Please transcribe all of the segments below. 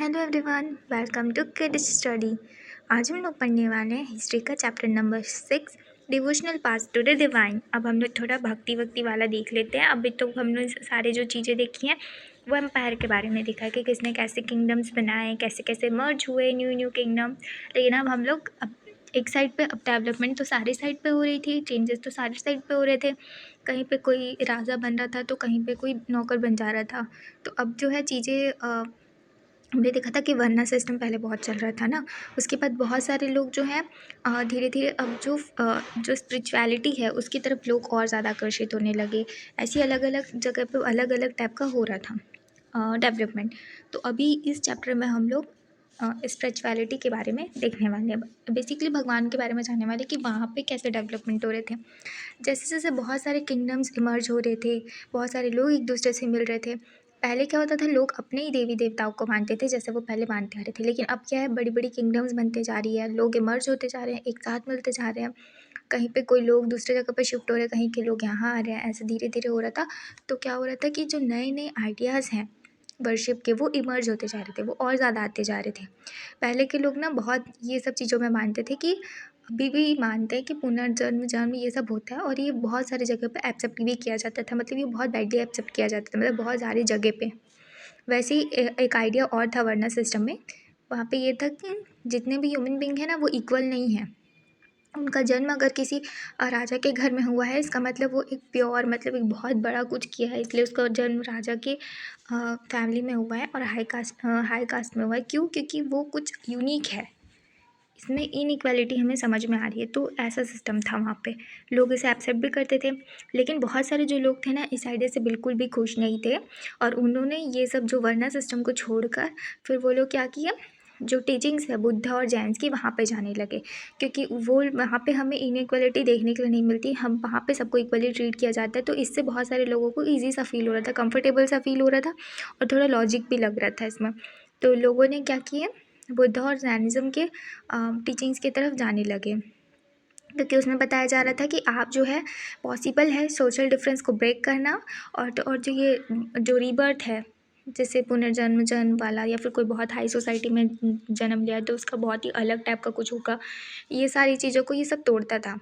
Hello everyone, welcome to kids study. आज हम लोग पढ़ने वाले हैं हिस्ट्री का chapter number 6, devotional path to the divine. अब हम लोग थोड़ा भक्ति वक्ति वाला देख लेते हैं। अभी तो हमने सारे जो चीज़ें देखी हैं वो एम्पायर के बारे में देखा है कि किसने कैसे किंगडम्स बनाए, कैसे कैसे मर्ज हुए न्यू किंगडम। लेकिन अब हम लोग एक साइड पे अब डेवलपमेंट तो सारी साइड पे हो रही थी, चेंजेस तो सारी साइड पे हो रहे थे। कहीं पे कोई राजा बन रहा था तो कहीं पे कोई नौकर बन जा रहा था। तो अब जो है चीज़ें हमने देखा था कि वर्ना सिस्टम पहले बहुत चल रहा था ना। उसके बाद बहुत सारे लोग जो हैं धीरे धीरे अब जो स्पिरिचुअलिटी है उसकी तरफ लोग और ज़्यादा आकर्षित होने लगे। ऐसी अलग अलग जगह पे अलग अलग टाइप का हो रहा था डेवलपमेंट। तो अभी इस चैप्टर में हम लोग स्पिरिचुअलिटी के बारे में देखने वाले हैं। बेसिकली भगवान के बारे में जानने वाले कि वहाँ पे कैसे डेवलपमेंट हो रहे थे। जैसे जैसे बहुत सारे किंगडम्स इमर्ज हो रहे थे, बहुत सारे लोग एक दूसरे से मिल रहे थे। पहले क्या होता था, लोग अपने ही देवी देवताओं को मानते थे जैसे वो पहले मानते आ रहे थे। लेकिन अब क्या है, बड़ी बड़ी किंगडम्स बनते जा रही है, लोग इमर्ज होते जा रहे हैं, एक साथ मिलते जा रहे हैं। कहीं पे कोई लोग दूसरे जगह पे शिफ्ट हो रहे हैं, कहीं के लोग यहाँ आ रहे हैं, ऐसे धीरे धीरे हो रहा था। तो क्या हो रहा था कि जो नए नए आइडियाज़ हैं वर्शिप के वो इमर्ज होते जा रहे थे, वो और ज़्यादा आते जा रहे थे। पहले के लोग ना बहुत ये सब चीज़ों में मानते थे कि अभी भी मानते हैं कि पुनर्जन्म जन्म ये सब होता है, और ये बहुत सारी जगह पे एक्सेप्ट भी किया जाता था। मतलब ये बहुत बैडली एक्सेप्ट किया जाता था, मतलब बहुत सारी जगह पे। वैसे ही एक आइडिया और था वर्ना सिस्टम में। वहाँ पे ये था कि जितने भी ह्यूमन बींग हैं ना वो इक्वल नहीं है। उनका जन्म अगर किसी राजा के घर में हुआ है, इसका मतलब वो एक प्योर, मतलब एक बहुत बड़ा कुछ किया है, इसलिए उसका जन्म राजा के फैमिली में हुआ है और हाई कास्ट में हुआ है। क्यों? क्योंकि वो कुछ यूनिक है। इसमें इनइक्वालिटी हमें समझ में आ रही है। तो ऐसा सिस्टम था वहाँ पे, लोग इसे एक्सेप्ट भी करते थे। लेकिन बहुत सारे जो लोग थे ना इस आइडिया से बिल्कुल भी खुश नहीं थे, और उन्होंने ये सब जो वर्ना सिस्टम को छोड़कर फिर वो लोग क्या किया, जो टीचिंग्स है बुद्ध और जैन्स की, वहाँ पे जाने लगे। क्योंकि वो वहाँ पे हमें इनइक्वालिटी देखने के लिए नहीं मिलती, हम वहाँ पे सबको इक्वली ट्रीट किया जाता है। तो इससे बहुत सारे लोगों को ईजी सा फील हो रहा था, कंफर्टेबल सा फील हो रहा था, और थोड़ा लॉजिक भी लग रहा था इसमें। तो लोगों ने क्या किया, बुद्ध और जैनिज़्म के टीचिंग्स की तरफ जाने लगे। क्योंकि उसमें बताया जा रहा था कि आप जो है पॉसिबल है सोशल डिफरेंस को ब्रेक करना, और जो ये जो रीबर्थ है, जैसे पुनर्जन्म जन्म वाला, या फिर कोई बहुत हाई सोसाइटी में जन्म लिया तो उसका बहुत ही अलग टाइप का कुछ होगा, ये सारी चीज़ों को ये सब तोड़ता था।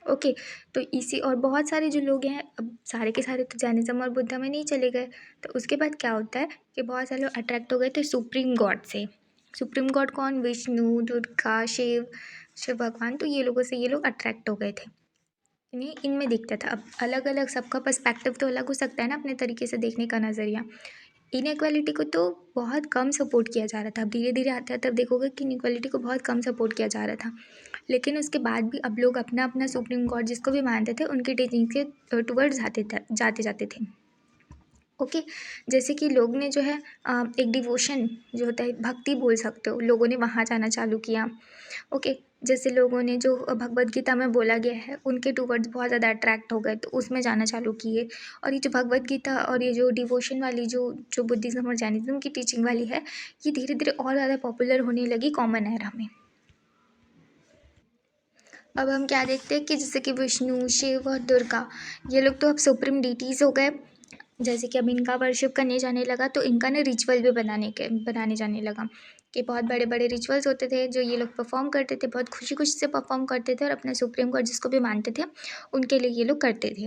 ओके। तो इसी और बहुत सारे जो लोग हैं, अब सारे के सारे तो जैनिज़्म और बुद्ध में नहीं चले गए। तो उसके बाद क्या होता है कि बहुत सारे लोग अट्रैक्ट हो गए थे सुप्रीम गॉड से। सुप्रीम गॉड कौन? विष्णु, दुर्गा, शिव, शिव भगवान। तो ये लोगों से ये लोग अट्रैक्ट हो गए थे। इन्हीं इनमें दिखता था। अब अलग अलग सबका पर्सपेक्टिव तो अलग हो सकता है ना, अपने तरीके से देखने का नज़रिया। इनइक्वालिटी को तो बहुत कम सपोर्ट किया जा रहा था। अब धीरे धीरे आता है तब देखोगे कि इनइक्वालिटी को बहुत कम सपोर्ट किया जा रहा था। लेकिन उसके बाद भी अब लोग अपना अपना सुप्रीम गॉड जिसको भी मानते थे उनकी टीचिंग के टुवर्ड्स जाते जाते थे। ओके। जैसे कि लोग ने जो है एक डिवोशन जो होता है, भक्ति बोल सकते हो, लोगों ने वहाँ जाना चालू किया। ओके। जैसे लोगों ने जो भगवद गीता में बोला गया है उनके टुवर्ड्स बहुत ज़्यादा अट्रैक्ट हो गए, तो उसमें जाना चालू किए। और ये जो भगवद गीता और ये जो डिवोशन वाली जो जो बुद्धिज़्म और जैनिज़्म की टीचिंग वाली है, ये धीरे धीरे और ज़्यादा पॉपुलर होने लगी कॉमन एरा में। अब हम क्या देखते हैं कि जैसे कि विष्णु, शिव और दुर्गा, ये लोग तो अब सुप्रीम डीटीज़ हो गए। जैसे कि अब इनका वर्शिप करने जाने लगा तो इनका ना रिचुअल भी बनाने जाने लगा, कि बहुत बड़े बड़े रिचुअल्स होते थे जो ये लोग परफॉर्म करते थे, बहुत खुशी खुशी से परफॉर्म करते थे, और अपने सुप्रीम गॉड जिसको भी मानते थे उनके लिए ये लोग करते थे।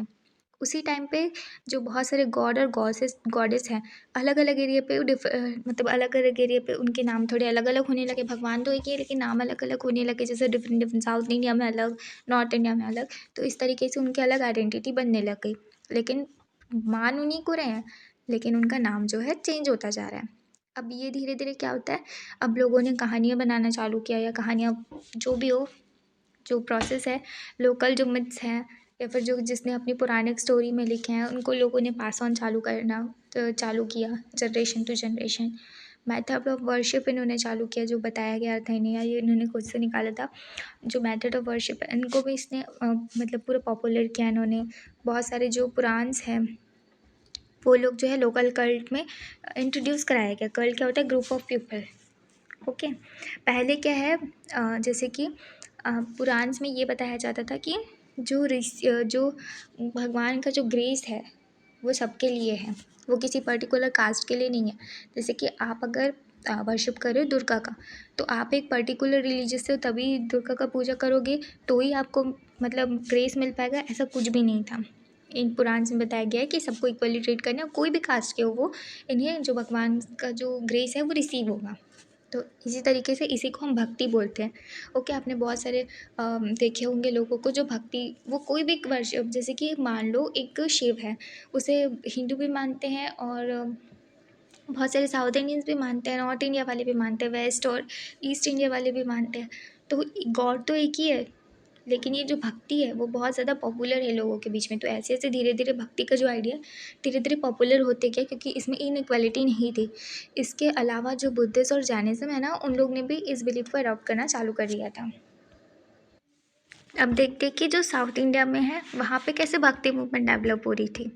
उसी टाइम पे जो बहुत सारे गॉड और गॉडेस हैं, अलग अलग एरिया पे मतलब अलग अलग एरिया पे उनके नाम थोड़े अलग अलग होने लगे। भगवान तो एक ही है लेकिन नाम अलग अलग होने लगे, जैसे डिफरेंट डिफरेंट, साउथ इंडिया में अलग, नॉर्थ इंडिया में अलग। तो इस तरीके से उनकी अलग आइडेंटिटी बनने लग गई। लेकिन मान उन्हीं को रहे हैं, लेकिन उनका नाम जो है चेंज होता जा रहा है। अब ये धीरे धीरे क्या होता है, अब लोगों ने कहानियाँ बनाना चालू किया, या कहानियाँ जो भी हो, जो प्रोसेस है, लोकल जो मिथ्स हैं, या फिर जो जिसने अपनी पौराणिक स्टोरी में लिखे हैं उनको लोगों ने पास ऑन चालू करना तो चालू किया, generation to generation. Method of worship इन्होंने चालू किया, जो बताया गया था इन्हें, या ये इन्होंने खुद से निकाला था। जो मेथड ऑफ वर्शिप है इनको भी इसने मतलब पूरा पॉपुलर किया इन्होंने। बहुत सारे जो पुराण्स हैं वो लोग जो है लोकल कल्ट में इंट्रोड्यूस कराया गया। कल्ट क्या होता है? Group of people. ओके। पहले क्या है, जैसे कि पुराण्स में ये बताया जाता था कि जो भगवान का जो ग्रेस है, वो सबके लिए है, वो किसी पर्टिकुलर कास्ट के लिए नहीं है। जैसे कि आप अगर वर्शिप कर रहे हो दुर्गा का, तो आप एक पर्टिकुलर रिलीजियस से हो तभी दुर्गा का पूजा करोगे तो ही आपको मतलब ग्रेस मिल पाएगा, ऐसा कुछ भी नहीं था। इन पुराण में बताया गया है कि सबको इक्वली ट्रीट करना है, कोई भी कास्ट के हो वो, इन्हें जो भगवान का जो ग्रेस है वो रिसीव होगा। तो इसी तरीके से इसी को हम भक्ति बोलते हैं। ओके, आपने बहुत सारे देखे होंगे लोगों को जो भक्ति, वो कोई भी वर्ष, जैसे कि मान लो एक शिव है, उसे हिंदू भी मानते हैं और बहुत सारे साउथ इंडियंस भी मानते हैं, नॉर्थ इंडिया वाले भी मानते हैं, वेस्ट और ईस्ट इंडिया वाले भी मानते हैं। तो गॉड तो एक ही है, लेकिन ये जो भक्ति है वो बहुत ज़्यादा पॉपुलर है लोगों के बीच में। तो ऐसे ऐसे धीरे धीरे भक्ति का जो आइडिया धीरे धीरे पॉपुलर होते गया, क्योंकि इसमें इनइक्वालिटी नहीं थी। इसके अलावा जो बुद्धिस्ट और जैनिज्म है ना, उन लोग ने भी इस बिलीफ को अडॉप्ट करना चालू कर दिया था। अब देखते हैं कि जो साउथ इंडिया में है वहाँ पे कैसे भक्ति मूवमेंट डेवलप हो रही थी।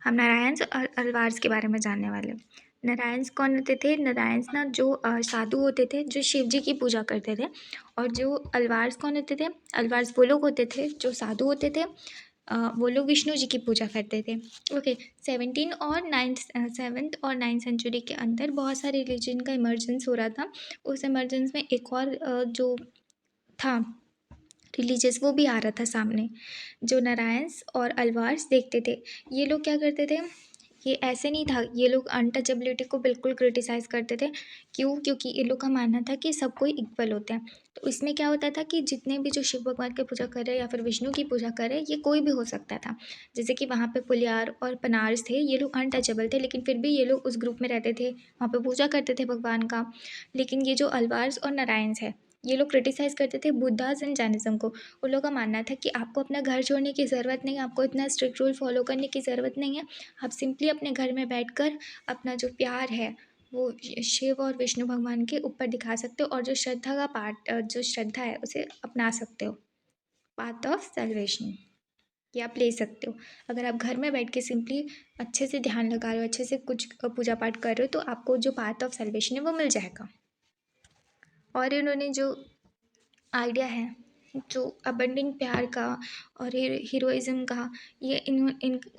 हम नारायण और अलवार्स के बारे में जानने वाले। नारायण कौन होते थे? नारायण ना जो साधु होते थे जो शिव जी की पूजा करते थे, और जो अलवार्स कौन होते थे? अलवार्स वो लोग होते थे जो साधु होते थे, वो लोग विष्णु जी की पूजा करते थे। ओके, 7th और 9th सेंचुरी के अंदर बहुत सारे रिलीजन का इमर्जेंस हो रहा था। उस इमर्जेंस में एक और जो था रिलीजियस, वो भी आ रहा था सामने, जो नारायण्स और अलवार्स देखते थे। ये लोग क्या करते थे, ये ऐसे नहीं था, ये लोग अनटचेबिलिटी को बिल्कुल क्रिटिसाइज़ करते थे। क्यों? क्योंकि इन लोग का मानना था कि सब कोई इक्वल होते हैं। तो इसमें क्या होता था कि जितने भी जो शिव भगवान की पूजा कर रहे हैं या फिर विष्णु की पूजा कर रहे हैं, ये कोई भी हो सकता था। जैसे कि वहाँ पे पुलियार और पनार्स थे, ये लोग अनटचेबल थे, लेकिन फिर भी ये लोग उस ग्रुप में रहते थे, वहाँ पे पूजा करते थे भगवान का। लेकिन ये जो अलवार्स और नारायण्स है, ये लोग क्रिटिसाइज़ करते थे बुद्धाज़ एंड जैनिज़्म को। उन लोगों का मानना था कि आपको अपना घर छोड़ने की ज़रूरत नहीं है, आपको इतना स्ट्रिक्ट रूल फॉलो करने की ज़रूरत नहीं है। आप सिंपली अपने घर में बैठकर अपना जो प्यार है वो शिव और विष्णु भगवान के ऊपर दिखा सकते हो, और जो श्रद्धा का पार्ट, जो श्रद्धा है उसे अपना सकते हो। पाथ ऑफ सल्वेशन ये आप ले सकते हो। अगर आप घर में बैठ के सिंपली अच्छे से ध्यान लगा रहे हो, अच्छे से कुछ पूजा पाठ कर रहे हो, तो आपको जो पाथ ऑफ सल्वेशन है वो मिल जाएगा। और इन्होंने जो आइडिया है जो अबंडेंट प्यार का और हीरोइज्म का, ये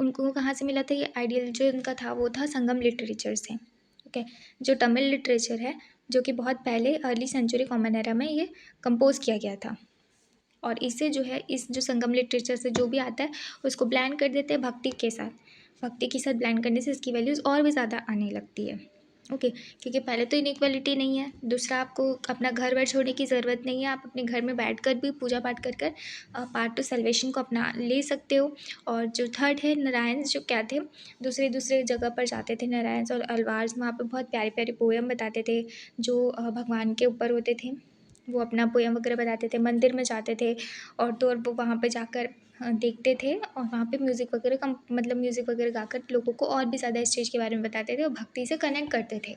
उनको कहाँ से मिला था? ये आइडियल जो इनका था वो था संगम लिटरेचर से। ओके, जो तमिल लिटरेचर है, जो कि बहुत पहले अर्ली सेंचुरी कॉमन एरा में ये कंपोज किया गया था। और इससे जो है, इस जो संगम लिटरेचर से जो भी आता है उसको ब्लेंड कर देते हैं भक्ति के साथ। भक्ति के साथ ब्लेंड करने से इसकी वैल्यूज़ और भी ज़्यादा आने लगती है। ओके, क्योंकि पहले तो इनइक्वालिटी नहीं है, दूसरा आपको अपना घर वर छोड़ने की ज़रूरत नहीं है, आप अपने घर में बैठकर भी पूजा पाठ कर कर पार्ट टू सल्वेशन को अपना ले सकते हो। और जो थर्ड है नारायण, जो क्या थे, दूसरे दूसरे जगह पर जाते थे नारायण और अलवार्स, वहाँ पर बहुत प्यारे प्यारे पोएम बताते थे जो भगवान के ऊपर होते थे। वो अपना पोएम वगैरह बताते थे, मंदिर में जाते थे, और तो और वो वहाँ पे जाकर देखते थे, और वहाँ पे म्यूज़िक वगैरह का मतलब म्यूज़िक वगैरह गाकर लोगों को और भी ज़्यादा इस चीज़ के बारे में बताते थे और भक्ति से कनेक्ट करते थे।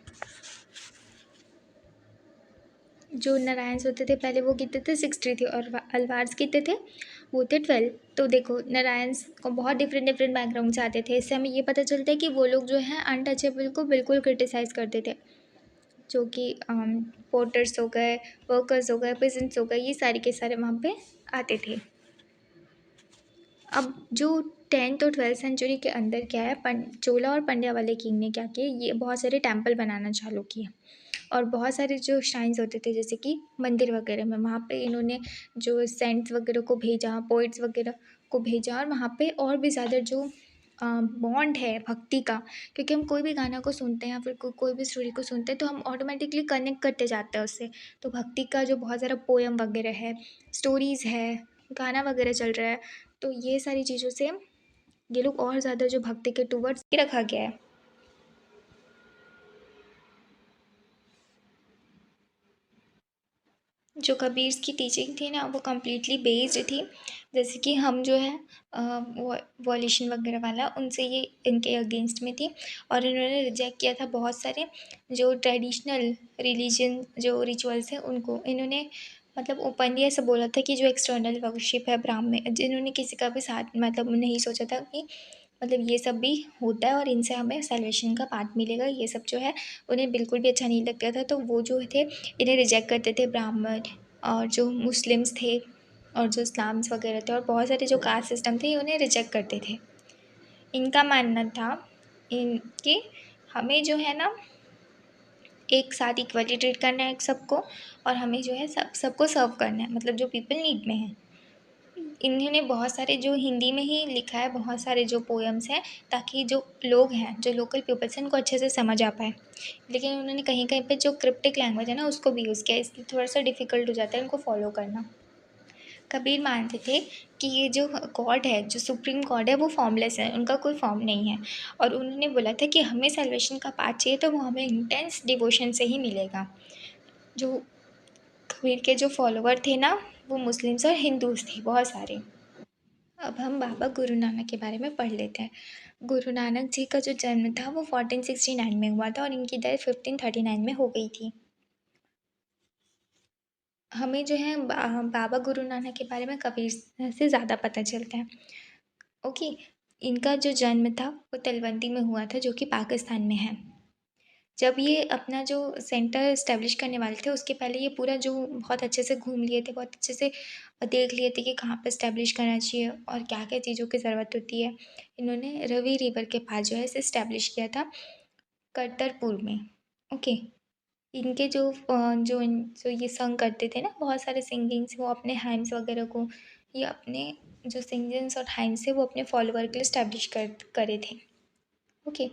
जो नारायण्स होते थे पहले वो कितने थे? 63 थे, और अलवार्स कितने थे? वो थे 12। तो देखो नारायण्स को बहुत डिफरेंट डिफरेंट बैकग्राउंड से आते थे। इससे हमें ये पता चलता है कि वो लोग जो हैं अनटचेबल को बिल्कुल क्रिटिसाइज़ करते थे, जो कि पोर्टर्स हो गए, वर्कर्स हो गए, पेजेंट्स हो गए, ये सारे के सारे वहाँ पे आते थे। अब जो 10th और 12th सेंचुरी के अंदर क्या है, चोला और पंड्या वाले किंग ने क्या किया, ये बहुत सारे टेम्पल बनाना चालू किए, और बहुत सारे जो श्राइन्स होते थे जैसे कि मंदिर वगैरह में, वहाँ पे इन्होंने जो सेंट्स वगैरह को भेजा, पोइट्स वगैरह को भेजा, और वहाँ पे और भी ज़्यादा जो बॉन्ड है भक्ति का, क्योंकि हम कोई भी गाना को सुनते हैं या फिर कोई भी स्टोरी को सुनते हैं तो हम ऑटोमेटिकली कनेक्ट करते जाते हैं उससे। तो भक्ति का जो बहुत सारा पोएम वगैरह है, स्टोरीज़ है, गाना वगैरह चल रहा है, तो ये सारी चीज़ों से ये लोग और ज़्यादा जो भक्ति के टूवर्ड्स रखा गया है। जो कबीर की टीचिंग थी ना वो कम्प्लीटली बेस्ड थी, जैसे कि हम जो है वॉल्यूशन वगैरह वाला, उनसे ये इनके अगेंस्ट में थी, और इन्होंने रिजेक्ट किया था बहुत सारे जो ट्रेडिशनल रिलीजन जो रिचुअल्स हैं उनको। इन्होंने मतलब ओपनली ऐसा बोला था कि जो एक्सटर्नल वर्शिप है ब्राह्मण, जिन्होंने किसी का भी साथ मतलब नहीं सोचा था कि मतलब ये सब भी होता है और इनसे हमें सैल्वेशन का पार्ट मिलेगा, ये सब जो है उन्हें बिल्कुल भी अच्छा नहीं लगता था। तो वो जो थे इन्हें रिजेक्ट करते थे ब्राह्मण, और जो मुस्लिम्स थे और जो इस्लाम्स वगैरह थे और बहुत सारे जो कास्ट सिस्टम थे, ये उन्हें रिजेक्ट करते थे। इनका मानना था कि हमें जो है ना एक साथ इक्वली ट्रीट करना है सबको, और हमें जो है सबको सर्व करना है, मतलब जो पीपल नीड में है। इन्होंने बहुत सारे जो हिंदी में ही लिखा है, बहुत सारे जो पोएम्स हैं, ताकि जो लोग हैं, जो लोकल पीपल्स हैं, उनको अच्छे से समझ आ पाए। लेकिन उन्होंने कहीं कहीं पे जो क्रिप्टिक लैंग्वेज है ना उसको भी यूज़ किया, इसलिए थोड़ा सा डिफ़िकल्ट हो जाता है इनको फॉलो करना। कबीर मानते थे कि ये जो गॉड है, जो सुप्रीम गॉड है, वो फॉर्मलेस है, उनका कोई फॉर्म नहीं है। और उन्होंने बोला था कि हमें सैल्वेशन का पाथ चाहिए तो वो हमें इंटेंस डिवोशन से ही मिलेगा। जो कबीर के जो फॉलोवर थे ना, वो मुस्लिम्स और हिंदूज़ थे बहुत सारे। अब हम बाबा गुरु नानक के बारे में पढ़ लेते हैं। गुरु नानक जी का जो जन्म था वो 1469 में हुआ था और इनकी डेथ 1539 में हो गई थी। हमें जो है बाबा गुरु नानक के बारे में कबीर से ज़्यादा पता चलता है। ओके, इनका जो जन्म था वो तलवंडी में हुआ था, जो कि पाकिस्तान में है। जब ये अपना जो सेंटर इस्टेब्लिश करने वाले थे उसके पहले ये पूरा जो बहुत अच्छे से घूम लिए थे, बहुत अच्छे से देख लिए थे कि कहाँ पे इस्टेब्लिश करना चाहिए और क्या क्या चीज़ों की ज़रूरत होती है। इन्होंने रवि रिवर के पास जो है इसे इस्टेब्लिश किया था, करतारपुर में। ओके, इनके जो ये संग करते थे ना, बहुत सारे सिंगिंग्स, वो अपने हाइम्स वगैरह को, ये अपने जो सिंगिंग्स और हाइम्स है वो अपने फॉलोवर के लिए इस्टेब्लिश करे थे। ओके,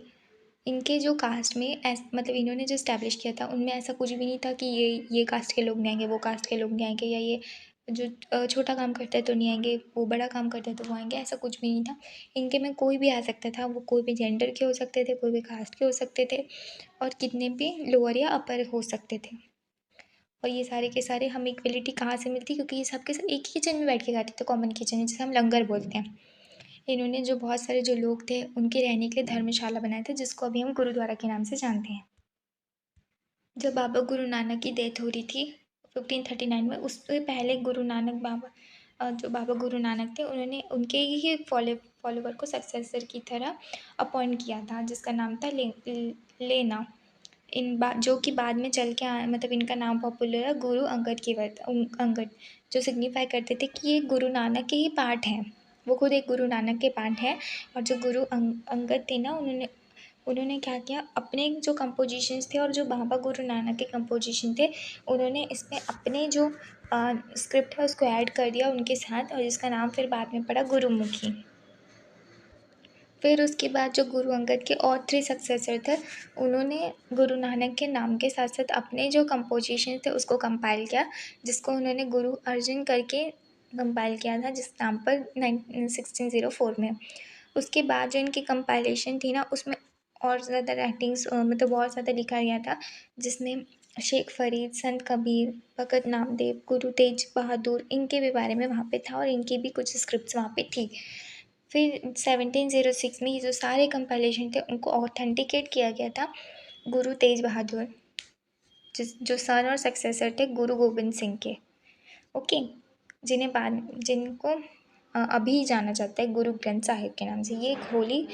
इनके जो कास्ट में मतलब इन्होंने जो इस्टेब्लिश किया था उनमें ऐसा कुछ भी नहीं था कि ये कास्ट के लोग नहीं आएंगे, वो कास्ट के लोग नहीं आएंगे, या ये जो छोटा काम करता है तो नहीं आएंगे, वो बड़ा काम करता है तो वो आएंगे, ऐसा कुछ भी नहीं था। इनके में कोई भी आ सकता था, वो कोई भी जेंडर के हो सकते थे, कोई भी कास्ट के हो सकते थे, और कितने भी लोअर या अपर हो सकते थे। और ये सारे के सारे हमें इक्वलिटी कहाँ से मिलती, क्योंकि ये सबके सब एक ही किचन में बैठ के खाते थे, कॉमन किचन जिसे हम लंगर बोलते हैं। इन्होंने जो बहुत सारे जो लोग थे उनके रहने के लिए धर्मशाला बनाए थे, जिसको अभी हम गुरुद्वारा के नाम से जानते हैं। जब बाबा गुरु नानक की डेथ हो रही थी 1539 में, उससे पहले गुरु नानक बाबा जो बाबा गुरु नानक थे उन्होंने उनके ही फॉलोवर को सक्सेसर की तरह अपॉइंट किया था, जिसका नाम था लेना। जो कि बाद में चल के मतलब इनका नाम पॉपुलर है गुरु अंगद की अंगद, जो सिग्निफाई करते थे कि ये गुरु नानक के ही पार्ट हैं, वो खुद एक गुरु नानक के पार्ट हैं। और जो गुरु अंगद थे ना, उन्होंने उन्होंने क्या किया, अपने जो कंपोजिशंस थे और जो बाबा गुरु नानक के कंपोजिशन थे, उन्होंने इसमें अपने जो स्क्रिप्ट है उसको ऐड कर दिया उनके साथ, और जिसका नाम फिर बाद में पड़ा गुरुमुखी। फिर उसके बाद जो गुरु अंगद के और 3 सक्सेसर थे, उन्होंने गुरु नानक के नाम के साथ साथ अपने जो कंपोजिशन थे उसको कंपाइल किया, जिसको उन्होंने गुरु अर्जुन करके कंपाइल किया था, जिस नाम पर 1604 में। उसके बाद जो इनकी कंपाइलेशन थी ना, उसमें और ज़्यादा राइटिंग्स मतलब बहुत ज़्यादा लिखा गया था, जिसमें शेख फरीद, संत कबीर, भगत नामदेव, गुरु तेज बहादुर, इनके भी बारे में वहाँ पे था, और इनकी भी कुछ स्क्रिप्ट्स वहाँ पे थी। फिर 1706 में ये जो सारे कंपाइलेशन थे उनको ऑथेंटिकेट किया गया था गुरु तेज बहादुर, जो सन और सक्सेसर थे गुरु गोविंद सिंह के। ओके, जिनको अभी जाना जाता है गुरु ग्रंथ साहिब के नाम से। ये एक होली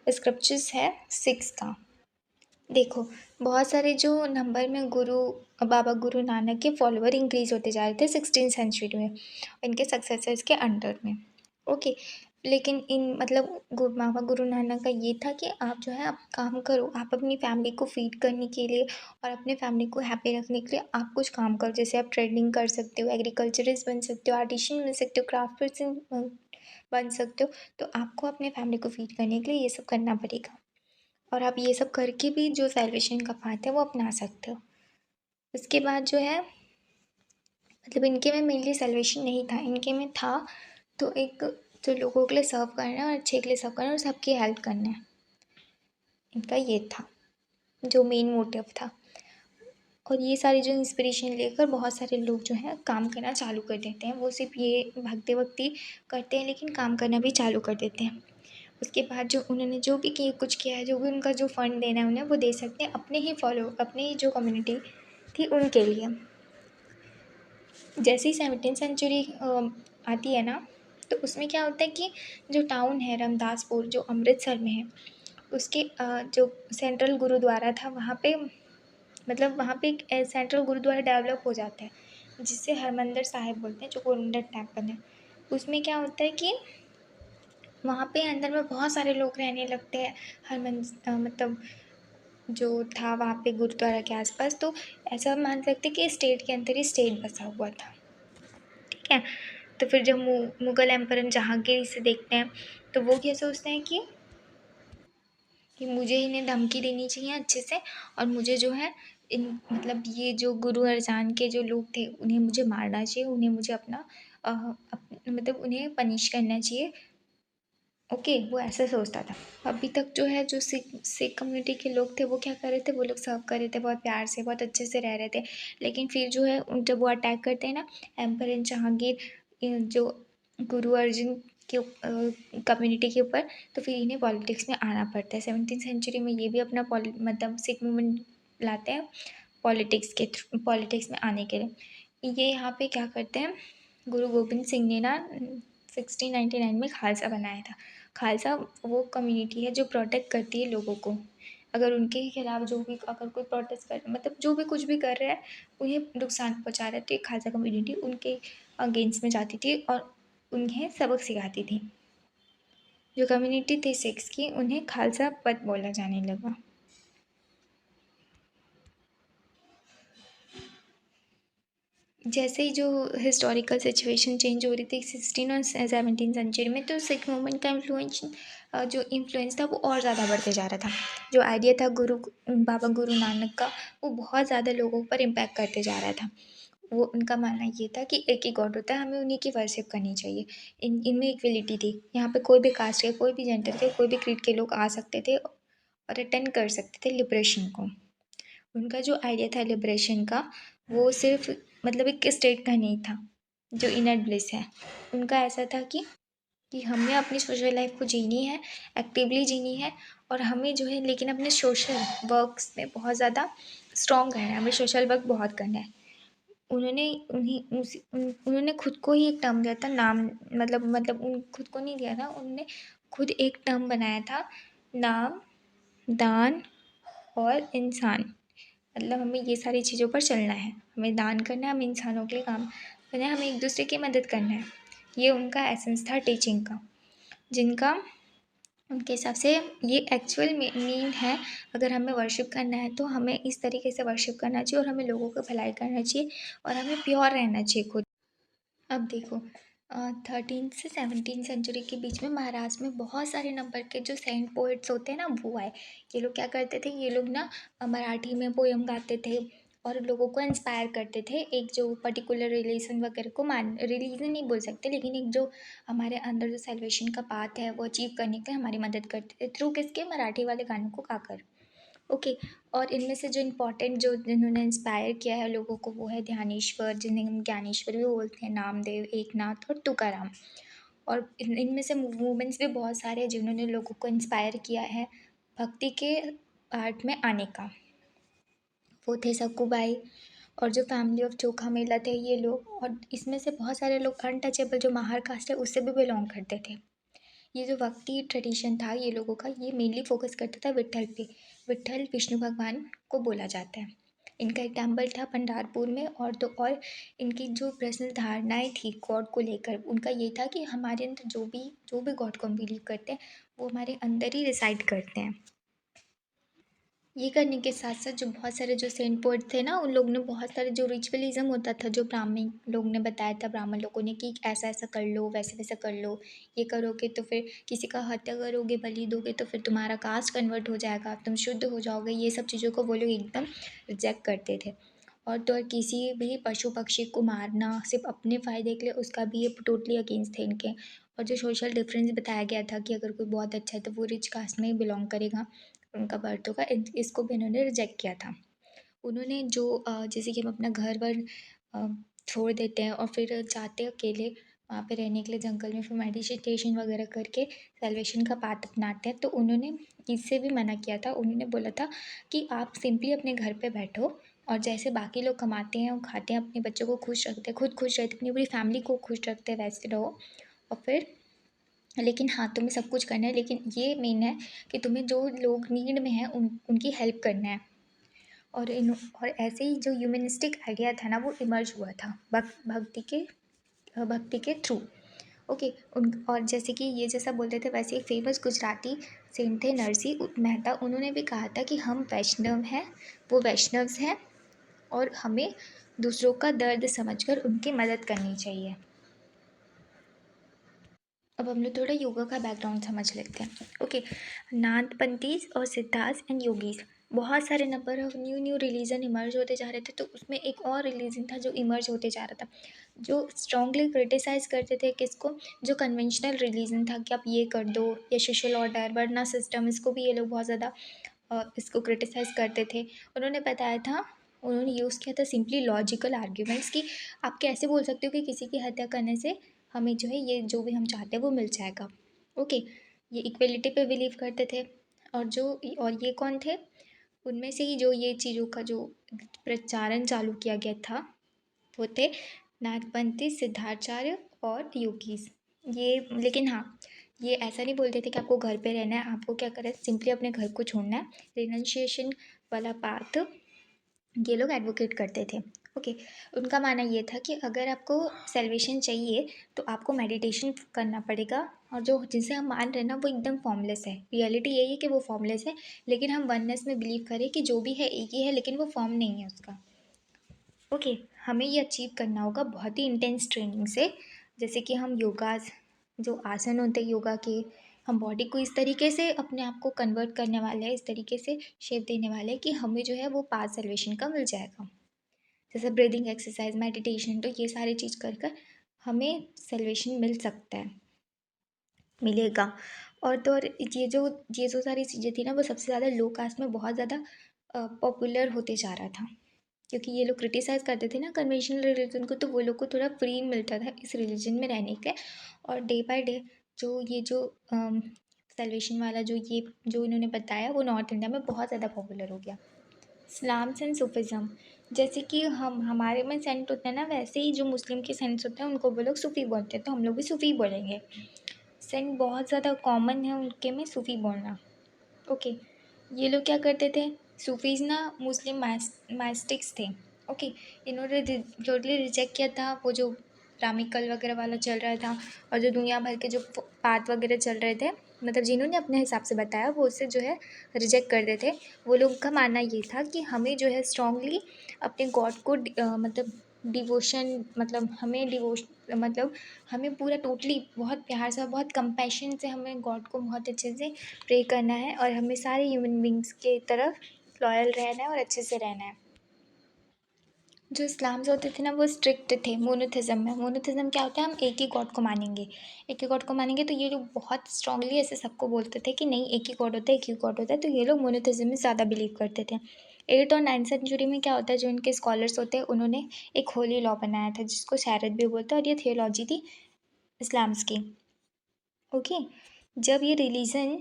स्क्रिप्चर्स है सिक्स का। देखो, बहुत सारे जो नंबर में बाबा गुरु नानक के फॉलोवर इंक्रीज होते जा रहे थे 16 सेंचुरी में, इनके सक्सेसर्स के अंडर में। ओके, लेकिन मतलब बाबा गुरु नानक का ये था कि आप जो है आप काम करो, आप अपनी फैमिली को फीड करने के लिए और अपने फैमिली को हैप्पी रखने के लिए आप कुछ काम करो। जैसे आप ट्रेडिंग कर सकते हो, एग्रीकल्चरिस्ट बन सकते हो, आर्टिशियन बन सकते हो, क्राफ्ट पर्सन बन सकते हो। तो आपको अपने फैमिली को फीड करने के लिए ये सब करना पड़ेगा, और आप ये सब करके भी जो सैल्वेशन का पाथ है वो अपना सकते हो। उसके बाद जो है, मतलब इनके में मेनली सैल्वेशन नहीं था, इनके में था तो एक जो लोगों के लिए सर्व करना है और अच्छे के लिए सर्व करना है और सबकी हेल्प करना है, इनका ये था जो मेन मोटिव था। और ये सारी जो इंस्पिरेशन लेकर बहुत सारे लोग जो हैं काम करना चालू कर देते हैं। वो सिर्फ ये भक्ति वक्ति करते हैं, लेकिन काम करना भी चालू कर देते हैं। उसके बाद जो उन्होंने जो भी कुछ किया है, जो भी उनका जो फ़ंड देना है उन्हें, वो दे सकते हैं अपने ही जो कम्युनिटी थी उनके लिए। जैसे ही 17th सेंचुरी आती है ना, तो उसमें क्या होता है कि जो टाउन है रमदासपुर, जो अमृतसर में है, उसके जो सेंट्रल गुरुद्वारा था वहाँ पे, मतलब वहाँ पे एक सेंट्रल गुरुद्वारा डेवलप हो जाता है, जिसे हरमंदिर साहिब बोलते हैं, जो गोल्डन टेम्पल है। उसमें क्या होता है कि वहाँ पे अंदर में बहुत सारे लोग रहने लगते हैं। मतलब जो था वहाँ पे गुरुद्वारा के आसपास, तो ऐसा मान सकते कि स्टेट के अंदर ही स्टेट बसा हुआ था। ठीक है। तो फिर जब मुग़ल एम्परर जहांगीर इसे देखते हैं तो वो क्या सोचते हैं कि मुझे इन्हें धमकी देनी चाहिए अच्छे से, और मुझे जो है इन मतलब ये जो गुरु अर्जान के जो लोग थे उन्हें मुझे मारना चाहिए, उन्हें मुझे अपना मतलब उन्हें पनिश करना चाहिए। ओके, वो ऐसा सोचता था। अभी तक जो है जो सिख सिख कम्युनिटी के लोग थे वो क्या कर रहे थे, वो लोग सर्व कर रहे थे बहुत प्यार से, बहुत अच्छे से रह रहे थे। लेकिन फिर जो है जब वो अटैक करते हैं ना एम्परर जहांगीर जो गुरु अर्जुन के कम्युनिटी के ऊपर, तो फिर इन्हें पॉलिटिक्स में आना पड़ता है। 17th सेंचुरी में ये भी अपना मतलब सिख मूवमेंट लाते हैं पॉलिटिक्स में आने के लिए। ये यहाँ पे क्या करते हैं, गुरु गोबिंद सिंह ने ना 1699 में खालसा बनाया था। खालसा वो कम्युनिटी है जो प्रोटेक्ट करती है लोगों को। अगर उनके खिलाफ जो भी अगर कोई प्रोटेस्ट कर मतलब जो भी कुछ भी कर रहा है, उन्हें नुकसान पहुँचा रहा है, तो ये खालसा कम्युनिटी उनके अगेंस्ट में जाती थी और उन्हें सबक सिखाती थी। जो कम्युनिटी थी सिख्स की, उन्हें खालसा पंथ बोला जाने लगा। जैसे ही जो हिस्टोरिकल सिचुएशन चेंज हो रही थी 16 और 17 सेंचुरी में, तो सिख मूवमेंट का जो इन्फ्लुएंस था वो और ज़्यादा बढ़ते जा रहा था। जो आइडिया था बाबा गुरु नानक का, वो बहुत ज़्यादा लोगों पर इम्पैक्ट करते जा रहा था। वो उनका मानना ये था कि एक ही गॉड होता है, हमें उन्हीं की वर्शिप करनी चाहिए। इनमें इक्वलिटी थी। यहाँ पे कोई भी कास्ट के, कोई भी जेंडर के, कोई भी क्रीड के लोग आ सकते थे और अटेंड कर सकते थे लिबरेशन को। उनका जो आइडिया था लिबरेशन का, वो सिर्फ मतलब एक स्टेट का नहीं था जो इनर ब्लिस है। उनका ऐसा था कि हमें अपनी सोशल लाइफ को जीनी है, एक्टिवली जीनी है, और हमें जो है लेकिन अपने सोशल वर्क्स में बहुत ज़्यादा स्ट्रॉन्ग रहना है, हमें सोशल वर्क बहुत करना है। उन्होंने खुद को ही एक टर्म दिया था, नाम मतलब उन खुद को नहीं दिया था, उन्होंने खुद एक टर्म बनाया था, नाम, दान और इंसान। मतलब हमें ये सारी चीज़ों पर चलना है, हमें दान करना है, हमें इंसानों के लिए काम करना है, हमें एक दूसरे की मदद करना है। ये उनका एसेंस था टीचिंग का, जिनका उनके हिसाब से ये एक्चुअल मीन है। अगर हमें वर्शिप करना है तो हमें इस तरीके से वर्शिप करना चाहिए, और हमें लोगों को भलाई करना चाहिए, और हमें प्योर रहना चाहिए खुद। अब देखो 13 से 17 सेंचुरी के बीच में महाराष्ट्र में बहुत सारे नंबर के जो सेंट पोइट्स होते हैं ना वो आए। ये लोग क्या करते थे, ये लोग ना मराठी में पोयम गाते थे और लोगों को इंस्पायर करते थे एक जो पर्टिकुलर रिलीजन वगैरह को रिलीजन नहीं बोल सकते, लेकिन एक जो हमारे अंदर जो सेल्वेशन का पाथ है वो अचीव करने के लिए हमारी मदद करते थे थ्रू किसके, मराठी वाले गानों को गाकर। ओके। और इनमें से जो इम्पोर्टेंट जो जिन्होंने इंस्पायर किया है लोगों को वो है ध्यानेश्वर, जिन्हें हम ज्ञानेश्वर भी बोलते हैं, नामदेव, एकनाथ और तुकाराम। और इनमें से मूवमेंट्स भी बहुत सारे हैं जिन्होंने लोगों को इंस्पायर किया है भक्ति के आर्ट में आने का। वो थे सक्कूबाई और जो फैमिली ऑफ चोखा मेला थे ये लोग, और इसमें से बहुत सारे लोग अनटचेबल जो माहर कास्ट है उससे भी बिलोंग करते थे। ये जो भक्ति ट्रेडिशन था ये लोगों का, ये मेनली फोकस करता था विट्ठल पे। विट्ठल विष्णु भगवान को बोला जाता है। इनका एक टेम्पल था पंढरपुर में, और इनकी जो पर्सनल धारणाएं थी गॉड को लेकर, उनका ये था कि हमारे अंदर जो भी गॉड को हम बिलीव करते हैं वो हमारे अंदर ही रिसाइड करते हैं। ये करने के साथ साथ जो बहुत सारे जो सेंट पोएट थे ना, उन लोगों ने बहुत सारे जो रिचुअलिज्म होता था, जो ब्राह्मण लोग ने बताया था, ब्राह्मण लोगों ने कि ऐसा ऐसा कर लो, वैसे वैसा कर लो, ये करोगे तो फिर किसी का हत्या करोगे, बलि दोगे तो फिर तुम्हारा कास्ट कन्वर्ट हो जाएगा, तुम शुद्ध हो जाओगे, ये सब चीज़ों को वो लोग एकदम रिजेक्ट करते थे। और तो और किसी भी पशु पक्षी को मारना सिर्फ अपने फ़ायदे के लिए, उसका भी ये टोटली अगेंस्ट थे इनके। और जो सोशल डिफरेंस बताया गया था कि अगर कोई बहुत अच्छा है तो वो रिच कास्ट में ही बिलोंग करेगा, उनका बर्थ होगा, इसको भी उन्होंने रिजेक्ट किया था। उन्होंने जो जैसे कि हम अपना घर वर अ, छोड़ देते हैं और फिर जाते हैं अकेले वहाँ पे रहने के लिए जंगल में, फिर मेडिटेशन वगैरह करके सेल्वेशन का पाथ अपनाते हैं, तो उन्होंने इससे भी मना किया था। उन्होंने बोला था कि आप सिंपली अपने घर पे बैठो और जैसे बाकी लोग कमाते हैं और खाते हैं, अपने बच्चों को खुश रखते हैं, खुद खुश रहते हैं, अपनी पूरी फैमिली को खुश रखते हैं, वैसे रहो। और फिर लेकिन हाँ, तुम्हें सब कुछ करना है, लेकिन ये मेन है कि तुम्हें जो लोग नीड में हैं उनकी हेल्प करना है। और ऐसे ही जो ह्यूमनिस्टिक आइडिया था ना वो इमर्ज हुआ था भक्ति के थ्रू। ओके। उन और जैसे कि ये जैसा बोलते थे वैसे एक फेमस गुजराती सेंट थे नरसी मेहता, उन्होंने भी कहा था कि हम वैष्णव हैं, वो वैष्णव्स हैं और हमें दूसरों का दर्द समझकर उनकी मदद करनी चाहिए। अब हम लोग थोड़ा योगा का बैकग्राउंड समझ लेते हैं। ओके। नाथपंथीज और सिद्धार्थ एंड योगीज, बहुत सारे number of new new religion emerge होते जा रहे थे, तो उसमें एक और रिलीजन था जो इमर्ज होते जा रहा था, जो स्ट्रांगली क्रिटिसाइज करते थे किसको, जो कन्वेंशनल रिलीजन था कि आप ये कर दो, या सोशल ऑर्डर वर्ना सिस्टम, इसको भी ये लोग बहुत ज़्यादा इसको क्रिटिसाइज करते थे। उन्होंने बताया था, उन्होंने यूज़ किया था सिंपली लॉजिकल आर्ग्यूमेंट्स कि आप कैसे बोल सकते हो कि किसी की हत्या करने से हमें जो है ये जो भी हम चाहते हैं वो मिल जाएगा। ओके। ये इक्वलिटी पे बिलीव करते थे। और ये कौन थे, उनमें से ही जो ये चीज़ों का जो प्रचारण चालू किया गया था वो थे नागपंथी, सिद्धाचार्य और योगीज। ये लेकिन हाँ, ये ऐसा नहीं बोलते थे कि आपको घर पे रहना है, आपको क्या करना है, सिंपली अपने घर को छोड़ना है। रिनंशिएशन वाला पाथ ये लोग एडवोकेट करते थे। ओके। उनका मानना ये था कि अगर आपको सेल्वेशन चाहिए तो आपको मेडिटेशन करना पड़ेगा, और जो जिसे हम मान रहे हैं ना वो एकदम फॉर्मलेस है। रियलिटी यही है कि वो फॉर्मलेस है, लेकिन हम वननेस में बिलीव करें कि जो भी है एक ही है, लेकिन वो फॉर्म नहीं है उसका। ओके। हमें ये अचीव करना होगा बहुत ही इंटेंस ट्रेनिंग से, जैसे कि हम योगास, जो आसन होते हैं योगा के, हम बॉडी को इस तरीके से अपने आप को कन्वर्ट करने वाले हैं, इस तरीके से शेप देने वाले हैं कि हमें जो है वो पाथ सल्वेशन का मिल जाएगा। जैसे ब्रीदिंग एक्सरसाइज, मेडिटेशन, तो ये सारी चीज़ कर कर हमें सल्वेशन मिल सकता है, मिलेगा। और तो और ये जो सारी चीज़ें थी ना, वो सबसे ज़्यादा लो कास्ट में बहुत ज़्यादा पॉपुलर होते जा रहा था, क्योंकि ये लोग क्रिटिसाइज़ करते थे ना कन्वेंशनल रिलीजन को, तो वो लोग को थोड़ा फ्री मिलता था इस रिलीजन में रहने के। और डे बाय डे जो सल्वेशन वाला जो इन्होंने बताया वो नॉर्थ इंडिया में बहुत ज़्यादा पॉपुलर हो गया। इस्लाम्स एंड सूफिज़्म, जैसे कि हम हमारे में सेंट होते हैं ना, वैसे ही जो मुस्लिम के सेंट्स होते हैं उनको वो लोग सूफ़ी बोलते हैं, तो हम लोग भी सूफ़ी बोलेंगे। सेंट बहुत ज़्यादा कॉमन है उनके में सूफ़ी बोलना। ओके। ये लोग क्या करते थे, सूफीज़ ना मुस्लिम मास्टिक्स थे। ओके। इन्होंने टोटली रिजेक्ट किया था वो जो रामिकल वगैरह वाला चल रहा था, और जो दुनिया भर के जो पात वगैरह चल रहे थे, मतलब जिन्होंने अपने हिसाब से बताया वो उससे जो है रिजेक्ट कर देते। वो लोग का मानना ये था कि हमें जो है स्ट्रांगली अपने गॉड को मतलब डिवोशन, मतलब हमें पूरा टोटली बहुत प्यार से और बहुत कंपैशन से हमें गॉड को बहुत अच्छे से प्रे करना है, और हमें सारे ह्यूमन बींग्स के तरफ लॉयल रहना है और अच्छे से रहना है। जो इस्लाम्स होते थे ना वो स्ट्रिक्ट थे मोनोथिज़म में। मोनोथिज़म क्या होता है, हम एक ही गॉड को मानेंगे, एक ही गॉड को मानेंगे। तो ये लोग बहुत स्ट्रांगली ऐसे सबको बोलते थे कि नहीं, एक ही गॉड होता है, एक ही गॉड होता है। तो ये लोग मोनोथिज़म में ज़्यादा बिलीव करते थे। 8th और 9th सेंचुरी में क्या होता है, जो इनके स्कॉलर्स होते हैं उन्होंने एक होली लॉ बनाया था जिसको शैरत भी बोलते हैं, और ये थियोलॉजी थी इस्लाम्स की। ओके। जब ये रिलीजन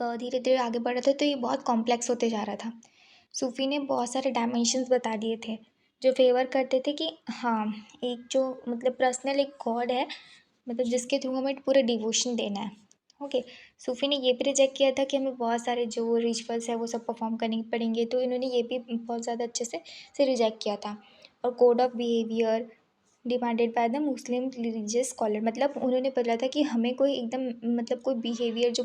धीरे धीरे आगे बढ़ रहा था तो ये बहुत कॉम्प्लेक्स होते जा रहा था। सूफ़ी ने बहुत सारे डायमेंशंस बता दिए थे जो फेवर करते थे कि हाँ, एक जो मतलब पर्सनल एक गॉड है, मतलब जिसके थ्रू हमें पूरा डिवोशन देना है। ओके। सूफ़ी ने ये भी रिजेक्ट किया था कि हमें बहुत सारे जो रिचुअल्स है वो सब परफॉर्म करने पड़ेंगे, तो इन्होंने ये भी बहुत ज़्यादा अच्छे से रिजेक्ट किया था। और code of behaviour demanded by the Muslim religious scholar, मतलब उन्होंने बोला था कि हमें कोई एकदम मतलब कोई बिहेवियर जो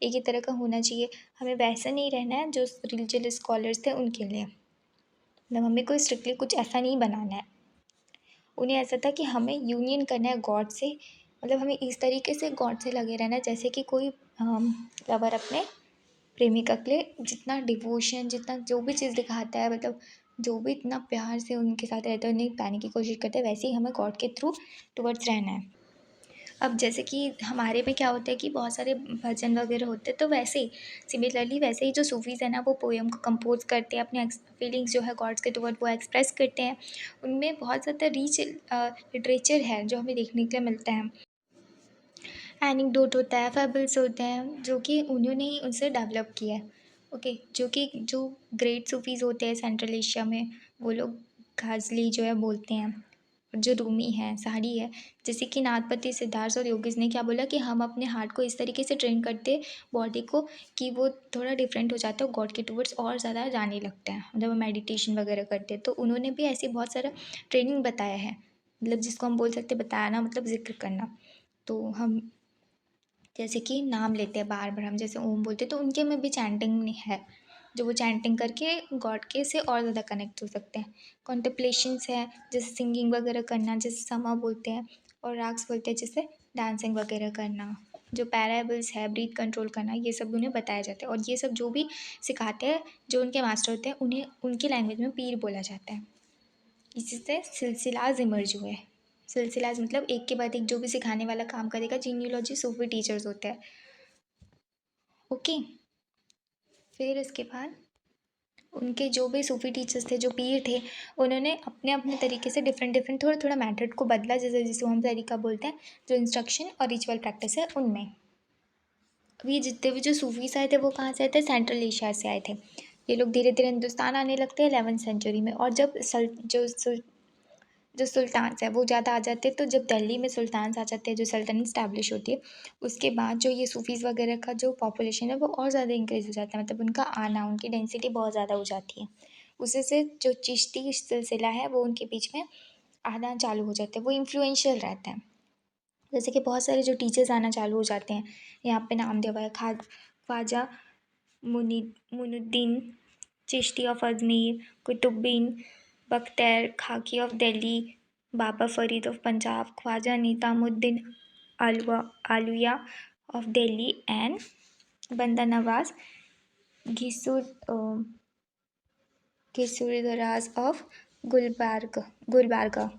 एक ही तरह का होना चाहिए, हमें वैसा नहीं रहना है जो रिलीजियस स्कॉलर्स थे उनके लिए, मतलब हमें कोई स्ट्रिक्टली कुछ ऐसा नहीं बनाना है। उन्हें ऐसा था कि हमें यूनियन करना है गॉड से, मतलब हमें इस तरीके से गॉड से लगे रहना है जैसे कि कोई लवर अपने प्रेमिका के लिए जितना डिवोशन, जितना जो भी चीज़ दिखाता है, मतलब जो भी इतना प्यार से उनके साथ रहता है, उन्हें पाने की कोशिश करता है, वैसे ही हमें गॉड के थ्रू टुवर्ड्स रहना है। अब जैसे कि हमारे में क्या होता है कि बहुत सारे भजन वगैरह होते हैं, तो वैसे ही सिमिलरली वैसे ही जो सूफीज़ हैं ना वो पोएम को कंपोज करते हैं, अपने फीलिंग्स जो है गॉड्स के टुवर्ड वो एक्सप्रेस करते हैं। उनमें बहुत ज़्यादा रिच लिटरेचर है जो हमें देखने के लिए मिलता है। एनेक्डोट होता है, फेबल्स होते हैं जो कि उन्होंने ही उनसे डेवलप किया है। ओके। जो ग्रेट सूफीज़ होते हैं सेंट्रल एशिया में, वो लोग गाज़ली जो है बोलते हैं, जो रूमी है, साड़ी है, जैसे कि नाथपति, सिद्धार्थ और योगीज ने क्या बोला कि हम अपने हार्ट को इस तरीके से ट्रेन करते बॉडी को कि वो थोड़ा डिफरेंट हो जाता है, गॉड के टुवर्ड्स और ज़्यादा जाने लगते हैं, जब हम मेडिटेशन वगैरह करते हैं। तो उन्होंने भी ऐसी बहुत सारा ट्रेनिंग बताया है। मतलब जिसको हम बोल सकते हैं बताना मतलब जिक्र करना। तो हम जैसे कि नाम लेते हैं बार बार, हम जैसे ओम बोलते हैं तो उनके में भी चैंटिंग है, जो वो चैंटिंग करके गॉड के से और ज़्यादा कनेक्ट हो सकते हैं। कॉन्टेम्पलेशंस है, जैसे सिंगिंग वगैरह करना, जैसे समा बोलते हैं, और राग्स बोलते हैं जैसे डांसिंग वगैरह करना। जो पैराबल्स है, ब्रीथ कंट्रोल करना, ये सब उन्हें बताया जाता है। और ये सब जो भी सिखाते हैं, जो उनके मास्टर होते हैं, उन्हें उनकी लैंग्वेज में पीर बोला जाता है। इसी से सिलसिलाज इमर्ज हुए। सिलसिलाज मतलब एक के बाद एक जो भी सिखाने वाला काम करेगा, जीनियोलॉजी सूफी टीचर्स होते हैं। ओके, फिर इसके बाद उनके जो भी सूफी टीचर्स थे, जो पीर थे, उन्होंने अपने अपने तरीके से डिफरेंट डिफरेंट थोड़ा थोड़ा मेथड को बदला, जैसे जिसको हम तरीका बोलते हैं, जो इंस्ट्रक्शन और रिचुअल प्रैक्टिस है उनमें। अब ये जितने भी जो सूफीस आए थे वो कहाँ से आए थे? सेंट्रल एशिया से आए थे। ये लोग धीरे धीरे हिंदुस्तान आने लगते हैं 11वीं सेंचुरी में। और जब जो सुल्तान्स है वो ज़्यादा आ जाते हैं, तो जब दिल्ली में सुल्तान्स आ जाते हैं, जो सल्तनत स्टैब्लिश होती है, उसके बाद जो ये सूफीज़ वगैरह का जो पॉपुलेशन है वो और ज़्यादा इंक्रीज़ हो जाता है, मतलब उनका आना, उनकी डेंसिटी बहुत ज़्यादा हो जाती है। उसी से जो चिश्ती सिलसिला है वो उनके बीच में आना चालू हो जाता है, वो इन्फ्लुएंशियल रहता है। जैसे कि बहुत सारे जो टीचर्स आना चालू हो जाते हैं, यहाँ पे नाम दिया हुआ है Khwaja Muinuddin Chishti of Ajmer, Qutbuddin Bakhtiyar Kaki of Delhi, Baba Farid of Punjab, Khwaja Nizamuddin Auliya of Delhi and Banda Nawaz Gesudaraz of Gulbarga.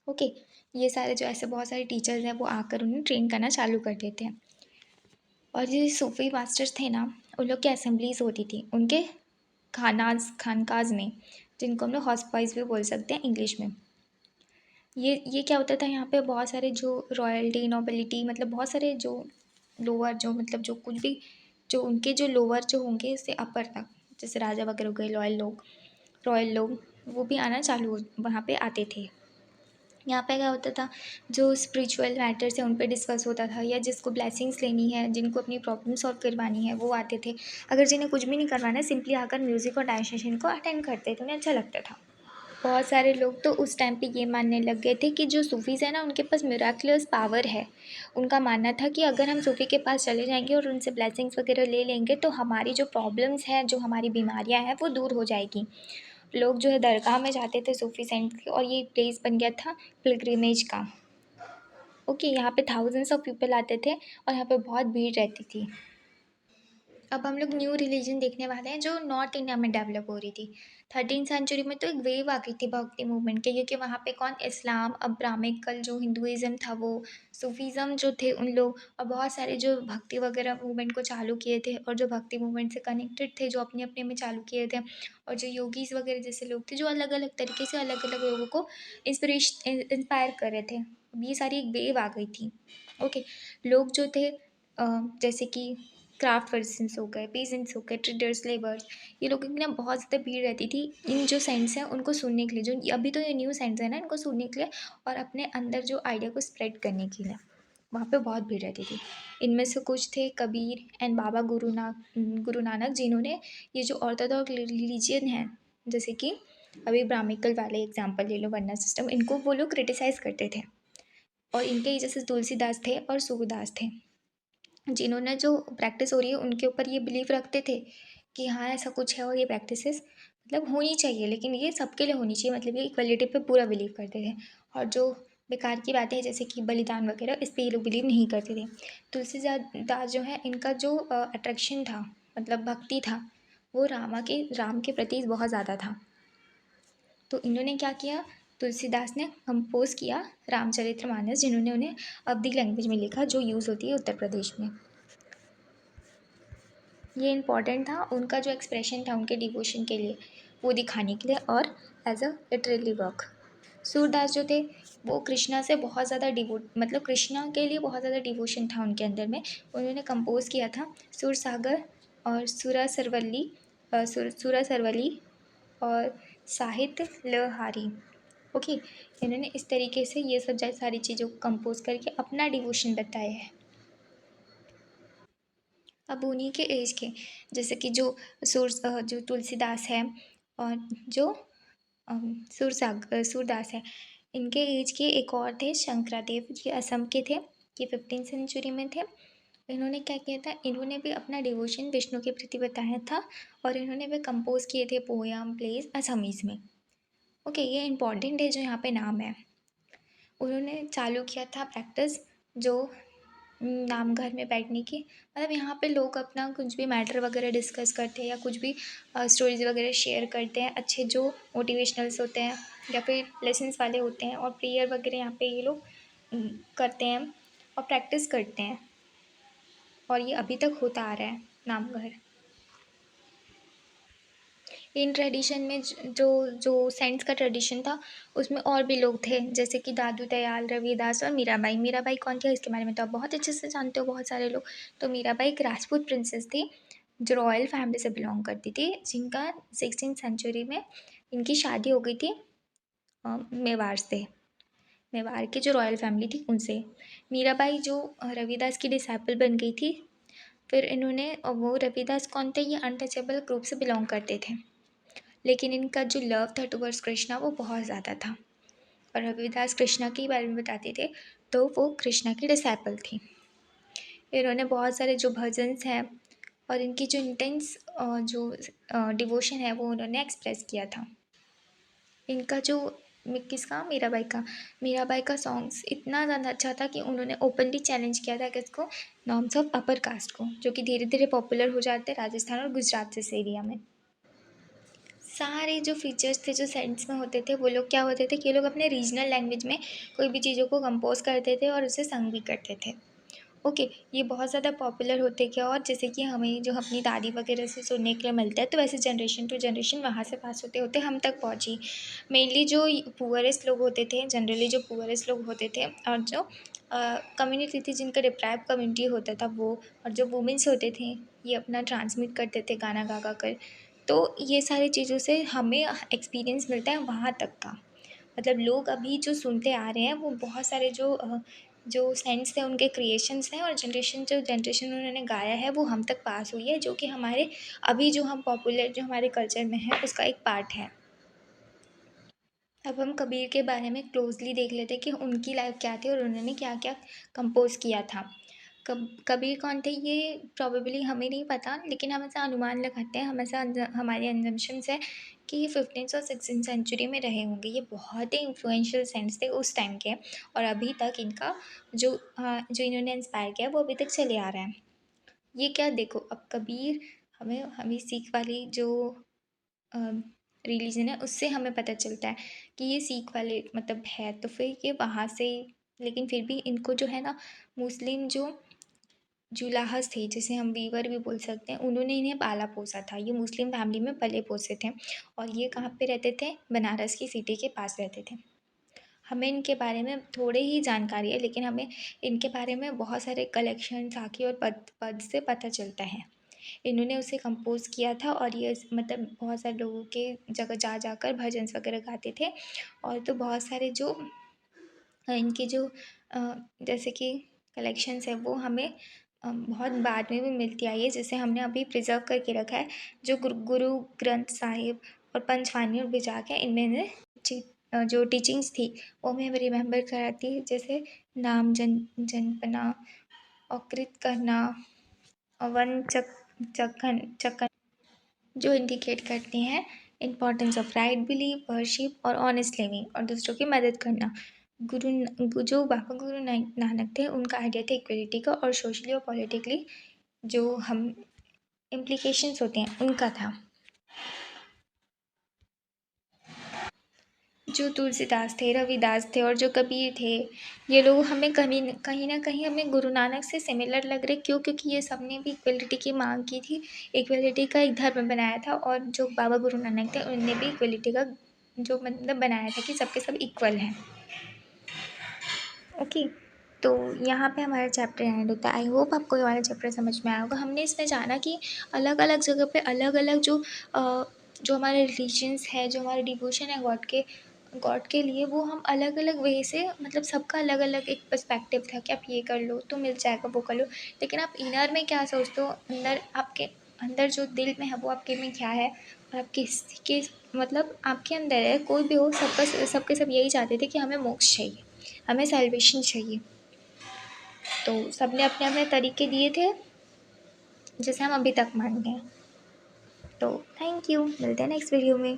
Okay, ये सारे जो ऐसे बहुत सारे टीचर्स हैं वो आकर उन्हें ट्रेन करना चालू कर देते हैं। और ये सूफी मास्टर्स थे ना, उन लोग की असेंबलीज होती थी उनके खानकाज में, जिनको हम लोग हॉस्पाइस भी बोल सकते हैं इंग्लिश में। ये क्या होता था, यहाँ पे बहुत सारे जो रॉयल्टी नोबिलिटी, मतलब बहुत सारे जो लोअर, जो मतलब जो कुछ भी, जो उनके जो लोअर जो होंगे इससे अपर तक, जैसे राजा वगैरह हो गए, रॉयल लोग, वो भी आना चालू वहाँ पे आते थे। यहाँ पे क्या होता था, जो स्पिरिचुअल मैटर्स है उन पे डिस्कस होता था, या जिसको ब्लेसिंग्स लेनी है, जिनको अपनी प्रॉब्लम सॉल्व करवानी है, वो आते थे। अगर जिन्हें कुछ भी नहीं करवाना है, सिंपली आकर म्यूज़िक और डांस सेशन को अटेंड करते थे, उन्हें अच्छा लगता था। बहुत सारे लोग तो उस टाइम पे ये मानने लग गए थे कि जो सूफीज़ है ना, उनके पास मिराक्युलस पावर है। उनका मानना था कि अगर हम सूफी के पास चले जाएंगे और उनसे ब्लेसिंग्स वगैरह ले लेंगे, तो हमारी जो प्रॉब्लम्स हैं, जो हमारी बीमारियां हैं, वो दूर हो जाएगी। लोग जो है दरगाह में जाते थे सूफी सेंट के, और ये प्लेस बन गया था पिलग्रिमेज का। ओके, यहाँ पे थाउजेंड्स ऑफ पीपल आते थे और यहाँ पे बहुत भीड़ रहती थी। अब हम लोग न्यू रिलीजन देखने वाले हैं जो नॉर्थ इंडिया में डेवलप हो रही थी। 13वीं सेंचुरी में तो एक वेव आ गई थी भक्ति मूवमेंट के, क्योंकि वहाँ पे कौन, इस्लाम, अब ब्राह्मिकल जो हिंदुज़म था वो, सूफीज़म जो थे उन लोग, और बहुत सारे जो भक्ति वगैरह मूवमेंट को चालू किए थे, और जो भक्ति मूवमेंट से कनेक्टेड थे, जो अपने अपने में चालू किए थे, और जो योगीज़ वगैरह जैसे लोग थे, जो अलग अलग तरीके से अलग अलग लोगों को इंस्पायर कर रहे थे। अब ये सारी एक वेव आ गई थी। ओके, लोग जो थे जैसे कि क्राफ्ट पर्सन्स हो गए, पेजेंट्स हो गए, ट्रेडर्स, लेबर्स, ये लोगों की ना बहुत ज़्यादा भीड़ रहती थी इन जो सेंट्स हैं उनको सुनने के लिए, जो अभी तो ये न्यू सेंट्स हैं ना, इनको सुनने के लिए और अपने अंदर जो आइडिया को स्प्रेड करने के लिए वहाँ पे बहुत भीड़ रहती थी। इनमें से कुछ थे कबीर एंड बाबा गुरु नानक, जिन्होंने ये जो ऑर्थोडॉक्स रिलीजियन है, जैसे कि अभी ब्राह्मिकल वाले एग्जाम्पल ले लो, वर्ना सिस्टम, इनको वो लोग क्रिटिसाइज़ करते थे। और इनके ही जैसे तुलसीदास थे और सूरदास थे, जिन्होंने जो प्रैक्टिस हो रही है उनके ऊपर ये बिलीव रखते थे कि हाँ ऐसा कुछ है और ये प्रैक्टिसेस मतलब होनी चाहिए, लेकिन ये सबके लिए होनी चाहिए, मतलब ये इक्वलिटी पे पूरा बिलीव करते थे। और जो बेकार की बातें हैं जैसे कि बलिदान वगैरह, इस पर ये लोग बिलीव नहीं करते थे। तुलसीदास जो है, इनका जो अट्रैक्शन था, मतलब भक्ति था, वो राम के प्रति बहुत ज़्यादा था। तो इन्होंने क्या किया, तुलसीदास ने कंपोज किया रामचरितमानस, जिन्होंने उन्हें अवधी लैंग्वेज में लिखा, जो यूज़ होती है उत्तर प्रदेश में। ये इम्पॉर्टेंट था, उनका जो एक्सप्रेशन था उनके डिवोशन के लिए, वो दिखाने के लिए, और as a literary work. Surdas जो थे वो कृष्णा से बहुत ज़्यादा मतलब कृष्णा के लिए बहुत ज़्यादा डिवोशन था उनके अंदर में। उन्होंने कंपोज किया था सुर सागर और सुरा सरवली और साहित्य लहारी। ओके, इन्होंने इस तरीके से ये सब सारी चीज़ों को कंपोज करके अपना डिवोशन बताया है। अब उन्हीं के एज के, जैसे कि जो तुलसीदास है, और जो सूरदास है, इनके एज के एक और थे शंकरादेव, ये असम के थे, ये 15th सेंचुरी में थे। इन्होंने क्या किया था, इन्होंने भी अपना डिवोशन विष्णु के प्रति बताया था और इन्होंने भी कंपोज किए थे पोयम प्लेस असमीज़ में। ओके, ये इम्पॉर्टेंट है जो यहाँ पे नाम है। उन्होंने चालू किया था प्रैक्टिस जो नाम घर में बैठने की, मतलब यहाँ पे लोग अपना कुछ भी मैटर वगैरह डिस्कस करते हैं या कुछ भी स्टोरीज वगैरह शेयर करते हैं, अच्छे जो मोटिवेशनल्स होते हैं या फिर लेसन्स वाले होते हैं, और प्रेयर वगैरह यहाँ पे ये लोग करते हैं और प्रैक्टिस करते हैं, और ये अभी तक होता आ रहा है नाम घर। इन ट्रेडिशन में जो जो सेंट्स का ट्रेडिशन था उसमें और भी लोग थे, जैसे कि दादू दयाल, रविदास और मीराबाई। मीराबाई कौन थी इसके बारे में तो आप बहुत अच्छे से जानते हो बहुत सारे लोग। तो मीराबाई एक राजपूत प्रिंसेस थी जो रॉयल फैमिली से बिलोंग करती थी, जिनका 16th सेंचुरी में इनकी शादी हो गई थी मेवाड़ से। मेवाड़ की जो रॉयल फैमिली थी उनसे मीराबाई जो रविदास की डिसाइपल बन गई थी। फिर इन्होंने वो रविदास कौन थे, ये अनटचेबल ग्रुप से बिलोंग करते थे, लेकिन इनका जो लव था टुवर्ड्स कृष्णा वो बहुत ज़्यादा था, और रविदास कृष्णा के बारे में बताते थे, तो वो कृष्णा की डिसाइपल थी। इन्होंने बहुत सारे जो भजन्स हैं और इनकी जो इंटेंस जो डिवोशन है वो उन्होंने एक्सप्रेस किया था। इनका जो किसका, मीराबाई का सॉन्ग्स इतना ज़्यादा अच्छा था कि उन्होंने ओपनली चैलेंज किया था किसको, नॉर्म्स ऑफ अपर कास्ट को, जो कि धीरे धीरे पॉपुलर हो जाते हैं राजस्थान और गुजरात जैसे एरिया में। सारे जो फीचर्स थे जो सेंट्स में होते थे वो लोग क्या होते थे कि ये लोग अपने रीजनल लैंग्वेज में कोई भी चीज़ों को कंपोज करते थे और उसे संग भी करते थे। ओके, ये बहुत ज़्यादा पॉपुलर होते क्या, और जैसे कि हमें जो अपनी दादी वगैरह से सुनने के लिए मिलता है, तो वैसे जनरेशन टू जनरेशन वहाँ से पास होते होते हम तक पहुँची। मेनली जो पुअरेस्ट लोग होते थे, जनरली जो पुअरेस्ट लोग होते थे और जो कम्युनिटी थी जिनका डिप्राइव कम्युनिटी होता था वो, और जो वुमेंस होते थे ये अपना ट्रांसमिट करते थे गाना गा गा कर। तो ये सारी चीज़ों से हमें एक्सपीरियंस मिलता है वहाँ तक का, मतलब लोग अभी जो सुनते आ रहे हैं वो बहुत सारे जो सेंट्स थे उनके क्रिएशंस हैं, और जो जनरेशन उन्होंने गाया है वो हम तक पास हुई है, जो कि हमारे अभी जो हम पॉपुलर जो हमारे कल्चर में है उसका एक पार्ट है। अब हम कबीर के बारे में क्लोजली देख लेते हैं कि उनकी लाइफ क्या थी और उन्होंने क्या क्या कंपोज किया था। कबीर कौन थे ये प्रॉबेबली हमें नहीं पता, लेकिन हम ऐसा अनुमान लगाते हैं, हम ऐसा हमारे अजम्पशंस है कि ये 15th और 16th सेंचुरी में रहे होंगे। ये बहुत ही इन्फ्लुएंशियल सेंट्स थे उस टाइम के, और अभी तक इनका जो इन्होंने इंस्पायर किया वो अभी तक चले आ रहा है। ये क्या देखो, अब कबीर हमें हमें सीख वाली जो रिलीजन है उससे हमें पता चलता है कि ये सीख वाले मतलब है, तो फिर ये वहाँ से, लेकिन फिर भी इनको जो है ना मुस्लिम जो जुलाहस थे, जिसे हम वीवर भी बोल सकते हैं, उन्होंने इन्हें पाला पोसा था। ये मुस्लिम फैमिली में पले पोसे थे, और ये कहाँ पे रहते थे, बनारस की सिटी के पास रहते थे। हमें इनके बारे में थोड़े ही जानकारी है, लेकिन हमें इनके बारे में बहुत सारे कलेक्शन साखी और पद पद से पता चलता है। इन्होंने उसे कंपोज़ किया था, और ये मतलब बहुत सारे लोगों के जगह जा जाकर भजन्स वगैरह गाते थे। और तो बहुत सारे जो इनकी जो जैसे कि कलेक्शंस है वो हमें बहुत बाद में भी मिलती आई है, जिसे हमने अभी प्रिजर्व करके रखा है, जो गुरु ग्रंथ साहिब और पंचवानी और भिजा के इनमें ने जो टीचिंग्स थी वो हमें रिमेंबर कराती है, जैसे नाम जनपना, औकृत करना, वन चखन चखन, जो इंडिकेट करते हैं importance of right believe, worship और ऑनेस्ट लिविंग, और दूसरों की मदद करना। जो बाबा गुरु नानक थे उनका आइडिया था इक्वलिटी का, और सोशली और पॉलिटिकली जो हम इम्प्लीकेशंस होते हैं उनका था। जो तुलसीदास थे, रविदास थे और जो कबीर थे, ये लोग हमें कहीं ना कहीं हमें गुरु नानक से सिमिलर लग रहे, क्यों, क्योंकि ये सब ने भी इक्वलिटी की मांग की थी, इक्वलिटी का एक धर्म बनाया था, और जो बाबा गुरु नानक थे उनने भी इक्वलिटी का जो मतलब बनाया था कि सबके सब इक्वल हैं। ओके, तो यहाँ पे हमारा चैप्टर एंड होता है। आई होप आपको ये वाला चैप्टर समझ में आया होगा। हमने इसमें जाना कि अलग अलग जगह पे अलग अलग जो हमारे रिलीजन्स है, जो हमारे डिवोशन है गॉड के लिए, वो हम अलग अलग वे से, मतलब सबका अलग अलग एक पर्सपेक्टिव था कि आप ये कर लो तो मिल जाएगा, वो कर लो, लेकिन आप इनर में क्या सोचते हो, अंदर आपके अंदर जो दिल में है वो आपके में क्या है, और आप मतलब आपके अंदर है, कोई भी हो, सबके सब यही चाहते थे कि हमें मोक्ष चाहिए, हमें सैल्वेशन चाहिए। तो सब ने अपने अपने तरीके दिए थे जैसे हम अभी तक मानते हैं। तो थैंक यू, मिलते हैं नेक्स्ट वीडियो में।